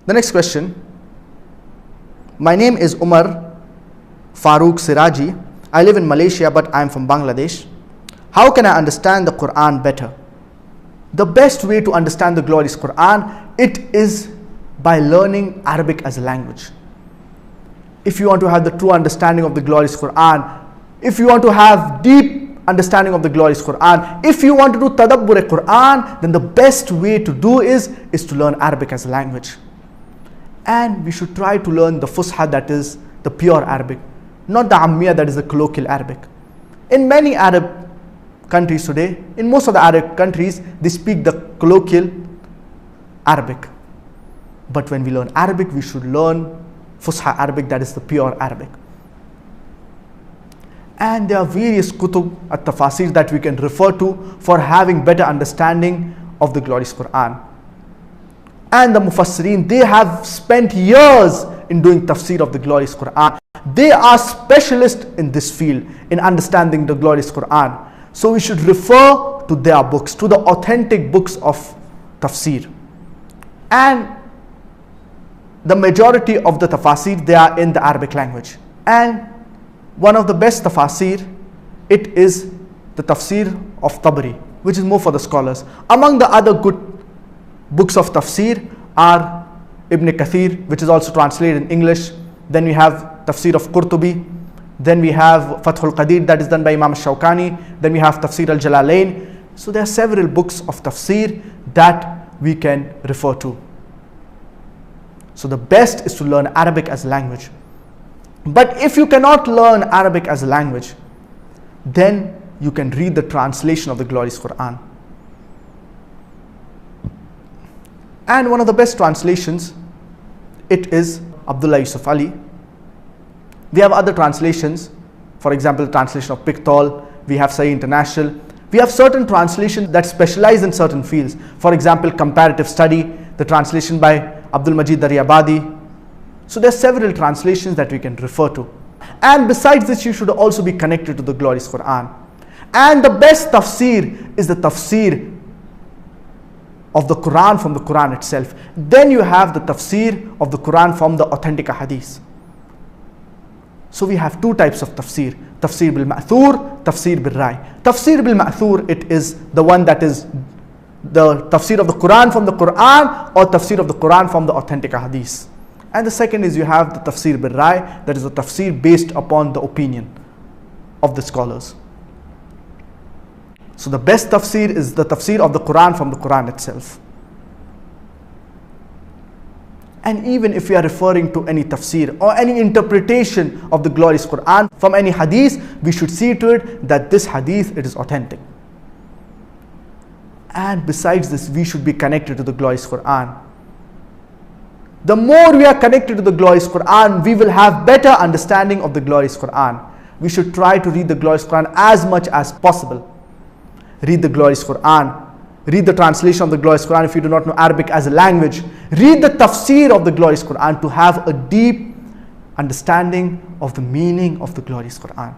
The next question. My name is Umar Farooq Siraji. I live in Malaysia, but I am from Bangladesh. How can I understand the Quran better? The best way to understand the glorious Quran, it is by learning Arabic as a language. If you want to have the true understanding of the glorious Quran, if you want to have deep understanding of the glorious Quran, if you want to do tadabbur Quran, then the best way to do is to learn Arabic as a language. And we should try to learn the Fusha, that is the pure Arabic, not the Ammiya, that is the colloquial Arabic. In many Arab countries today, in most of the Arab countries, they speak the colloquial Arabic. But when we learn Arabic, we should learn Fusha Arabic, that is the pure Arabic. And there are various kutub at-tafasir that we can refer to for having better understanding of the glorious Quran. And the Mufassirin, they have spent years in doing tafsir of the glorious Quran. They are specialists in this field, in understanding the glorious Quran. So we should refer to their books, to the authentic books of tafsir. And the majority of the tafasir, they are in the Arabic language. And one of the best tafasir, it is the tafsir of Tabari, which is more for the scholars. Among the other good books of tafsir are Ibn Kathir, which is also translated in English. Then we have tafsir of Qurtubi. Then we have Fathul Qadir, that is done by Imam Shawkani. Then we have Tafsir al-Jalalain. So there are several books of tafsir that we can refer to. So the best is to learn Arabic as a language. But if you cannot learn Arabic as a language, then you can read the translation of the glorious Quran. And one of the best translations, it is Abdullah Yusuf Ali. We have other translations, for example, the translation of Pictol, we have Sahih International. We have certain translations that specialize in certain fields. For example, comparative study, the translation by Abdul Majid Daryabadi. So there are several translations that we can refer to. And besides this, you should also be connected to the glorious Quran. And the best tafsir is the tafsir of the Quran from the Quran itself. Then you have the tafsir of the Quran from the authentic hadith. So we have two types of tafsir. Tafsir bil ma'thur, tafsir bil rai. Tafsir bil ma'thur, it is the one that is the tafsir of the Quran from the Quran, or tafsir of the Quran from the authentic hadith. And the second is you have the tafsir bil rai, that is the tafsir based upon the opinion of the scholars. So the best tafsir is the tafsir of the Quran from the Quran itself. And even if we are referring to any tafsir or any interpretation of the glorious Quran from any hadith, we should see to it that this hadith, it is authentic. And besides this, we should be connected to the glorious Quran. The more we are connected to the glorious Quran, we will have better understanding of the glorious Quran. We should try to read the glorious Quran as much as possible. Read the glorious Quran. Read the translation of the glorious Quran if you do not know Arabic as a language. Read the tafsir of the glorious Quran to have a deep understanding of the meaning of the glorious Quran.